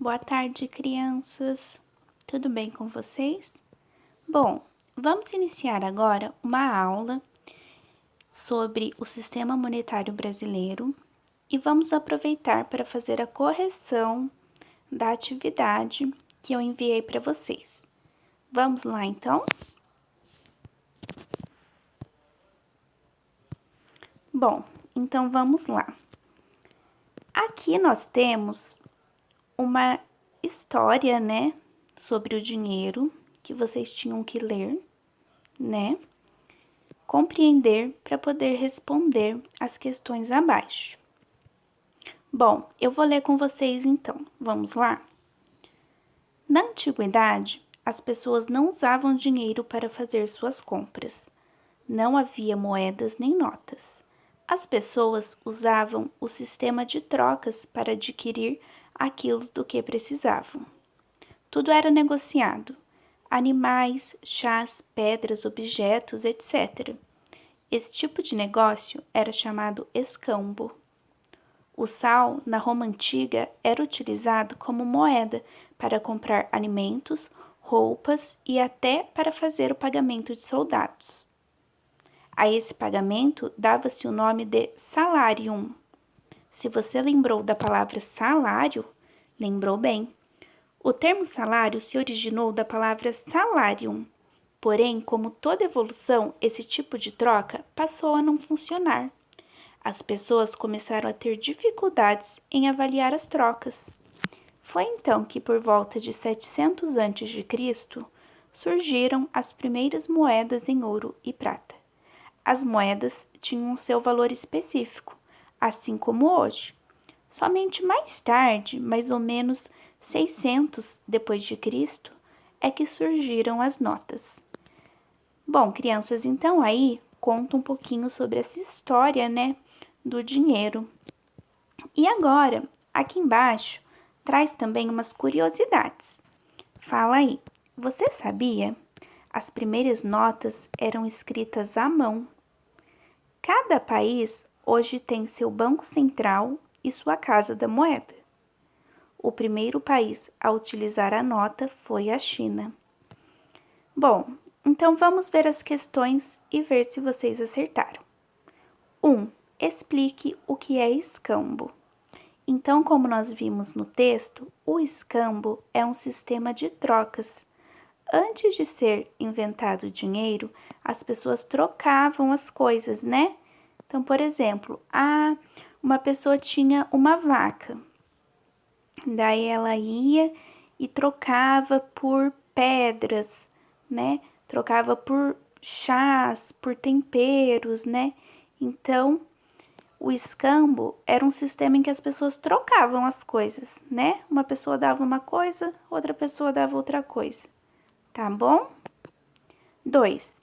Boa tarde, crianças. Tudo bem com vocês? Bom, vamos iniciar agora uma aula sobre o Sistema Monetário Brasileiro e vamos aproveitar para fazer a correção da atividade que eu enviei para vocês. Vamos lá, então? Bom, então vamos lá. Aqui nós temos uma história, né, sobre o dinheiro que vocês tinham que ler, né? Compreender para poder responder as questões abaixo. Bom, eu vou ler com vocês então. Vamos lá? Na antiguidade, as pessoas não usavam dinheiro para fazer suas compras. Não havia moedas nem notas. As pessoas usavam o sistema de trocas para adquirir aquilo do que precisavam. Tudo era negociado: animais, chás, pedras, objetos, etc. Esse tipo de negócio era chamado escambo. O sal, na Roma antiga, era utilizado como moeda para comprar alimentos, roupas e até para fazer o pagamento de soldados. A esse pagamento dava-se o nome de salarium. Se você lembrou da palavra salário, lembrou bem. O termo salário se originou da palavra salarium. Porém, como toda evolução, esse tipo de troca passou a não funcionar. As pessoas começaram a ter dificuldades em avaliar as trocas. Foi então que, por volta de 700 a.C., surgiram as primeiras moedas em ouro e prata. As moedas tinham seu valor específico, assim como hoje. Somente mais tarde, mais ou menos 600 depois de Cristo, é que surgiram as notas. Bom, crianças, então aí conta um pouquinho sobre essa história, né, do dinheiro. E agora, aqui embaixo, traz também umas curiosidades. Fala aí, você sabia? As primeiras notas eram escritas à mão. Cada país hoje tem seu banco central e sua casa da moeda. O primeiro país a utilizar a nota foi a China. Bom, então vamos ver as questões e ver se vocês acertaram. 1. Explique o que é escambo. Então, como nós vimos no texto, o escambo é um sistema de trocas. Antes de ser inventado o dinheiro, as pessoas trocavam as coisas, né? Então, por exemplo, uma pessoa tinha uma vaca. Daí ela ia e trocava por pedras, né? Trocava por chás, por temperos, né? Então, o escambo era um sistema em que as pessoas trocavam as coisas, né? Uma pessoa dava uma coisa, outra pessoa dava outra coisa. Tá bom? 2.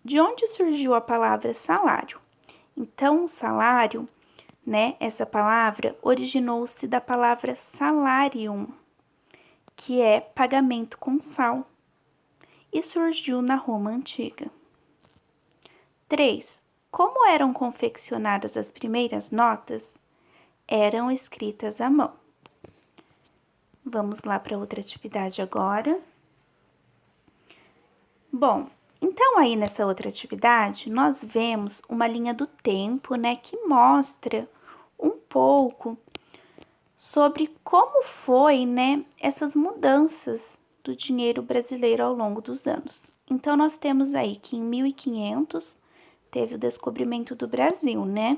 De onde surgiu a palavra salário? Então, o salário, né? Essa palavra originou-se da palavra salarium, que é pagamento com sal, e surgiu na Roma antiga. 3. Como eram confeccionadas as primeiras notas? Eram escritas à mão. Vamos lá para outra atividade agora. Bom, então aí nessa outra atividade, nós vemos uma linha do tempo, né, que mostra um pouco sobre como foi, né, essas mudanças do dinheiro brasileiro ao longo dos anos. Então, nós temos aí que em 1500 teve o descobrimento do Brasil, né?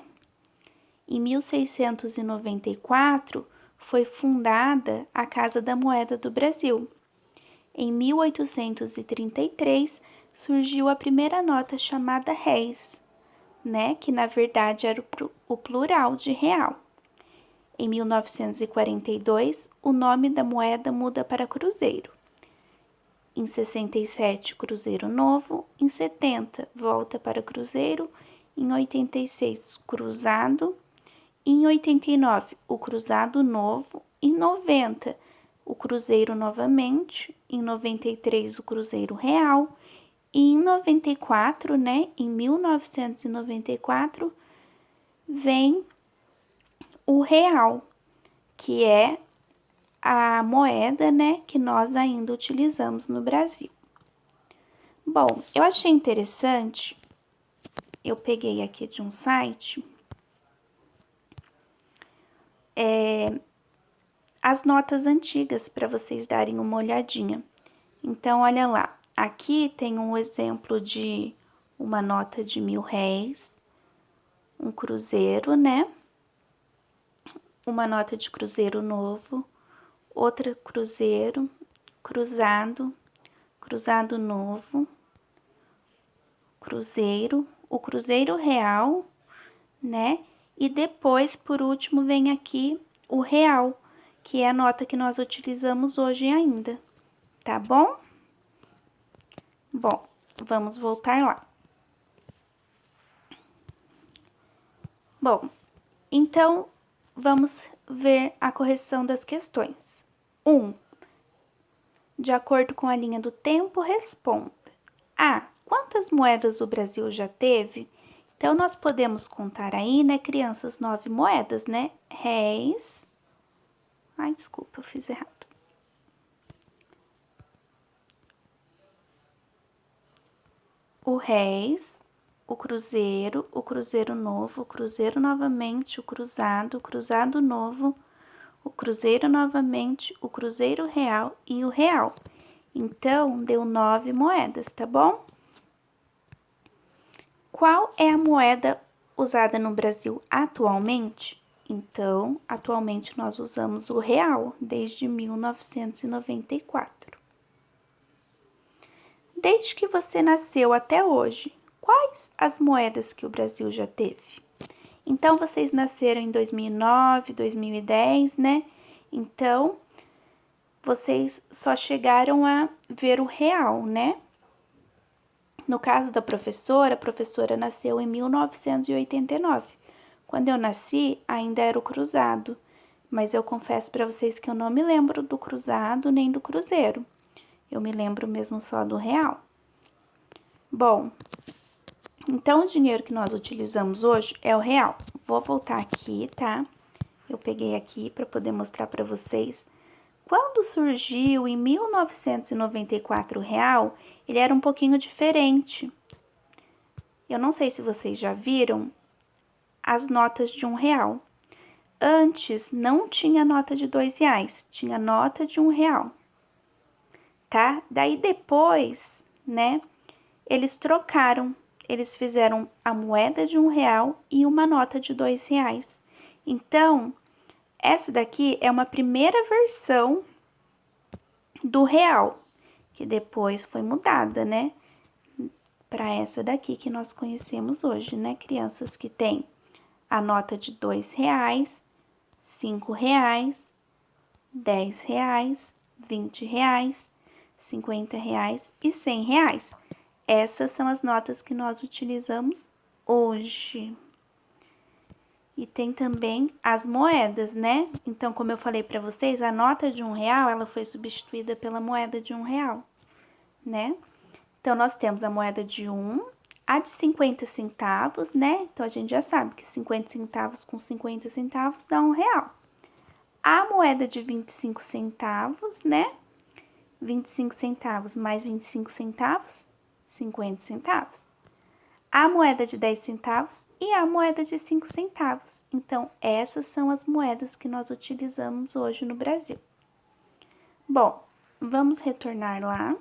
Em 1694 foi fundada a Casa da Moeda do Brasil. Em 1833 surgiu a primeira nota chamada réis, né? Que na verdade era o plural de real. Em 1942, o nome da moeda muda para cruzeiro. Em 67, cruzeiro novo. Em 70, volta para cruzeiro. Em 86, cruzado. Em 89, o cruzado novo. Em 90, o cruzeiro novamente. Em 93, o cruzeiro real. E em 94, né, em 1994, vem o real, que é a moeda, né, que nós ainda utilizamos no Brasil. Bom, eu achei interessante, eu peguei aqui de um site, as notas antigas para vocês darem uma olhadinha. Então, olha lá, aqui tem um exemplo de uma nota de R$1000, um cruzeiro, né? Uma nota de cruzeiro novo, outra cruzeiro, cruzado, cruzado novo, cruzeiro, o cruzeiro real, né? E depois, por último, vem aqui o real, que é a nota que nós utilizamos hoje ainda, tá bom? Bom, vamos voltar lá. Bom, então, vamos ver a correção das questões. 1. De acordo com a linha do tempo, responda. A. Quantas moedas o Brasil já teve? Então, nós podemos contar aí, né, crianças, 9 moedas, né? Réis. Ai, desculpa, eu fiz errado. O réis, o cruzeiro novo, o cruzeiro novamente, o cruzado novo, o cruzeiro novamente, o cruzeiro real e o real. Então, deu 9 moedas, tá bom? Qual é a moeda usada no Brasil atualmente? Então, atualmente nós usamos o real desde 1994. Desde que você nasceu até hoje, quais as moedas que o Brasil já teve? Então, vocês nasceram em 2009, 2010, né? Então, vocês só chegaram a ver o real, né? No caso da professora, a professora nasceu em 1989. Quando eu nasci, ainda era o cruzado, mas eu confesso para vocês que eu não me lembro do cruzado nem do cruzeiro. Eu me lembro mesmo só do real. Bom, então o dinheiro que nós utilizamos hoje é o real. Vou voltar aqui, tá? Eu peguei aqui para poder mostrar para vocês. Quando surgiu em 1994 o real, ele era um pouquinho diferente. Eu não sei se vocês já viram as notas de R$1. Antes não tinha nota de R$2, tinha nota de R$1, tá? Daí depois, né, eles trocaram, eles fizeram a moeda de R$1 e uma nota de R$2. Então, essa daqui é uma primeira versão do real, que depois foi mudada, né, para essa daqui que nós conhecemos hoje, né, crianças, que tem a nota de R$2, R$5, R$10, R$20, R$50 e R$100. Essas são as notas que nós utilizamos hoje. E tem também as moedas, né? Então, como eu falei para vocês, a nota de R$1, ela foi substituída pela moeda de R$1, né? Então, nós temos a moeda de 1, a de 50 centavos, né? Então, a gente já sabe que 50 centavos com 50 centavos dá R$1. A moeda de 25 centavos, né? 25 centavos mais 25 centavos, 50 centavos. A moeda de 10 centavos e a moeda de 5 centavos. Então, essas são as moedas que nós utilizamos hoje no Brasil. Bom, vamos retornar lá.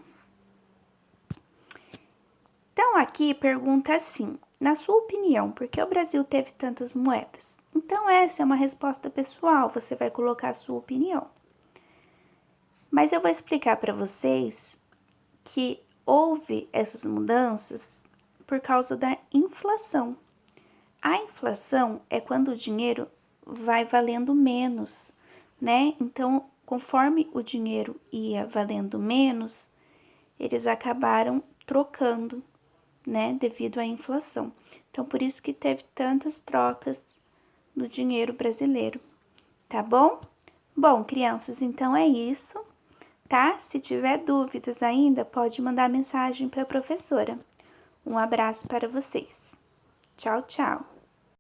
Então, aqui pergunta assim, na sua opinião, por que o Brasil teve tantas moedas? Então, essa é uma resposta pessoal, você vai colocar a sua opinião. Mas eu vou explicar para vocês que houve essas mudanças por causa da inflação. A inflação é quando o dinheiro vai valendo menos, né? Então, conforme o dinheiro ia valendo menos, eles acabaram trocando, né? Devido à inflação. Então, por isso que teve tantas trocas no dinheiro brasileiro, tá bom? Bom, crianças, então é isso, tá? Se tiver dúvidas ainda, pode mandar mensagem para a professora. Um abraço para vocês. Tchau, tchau.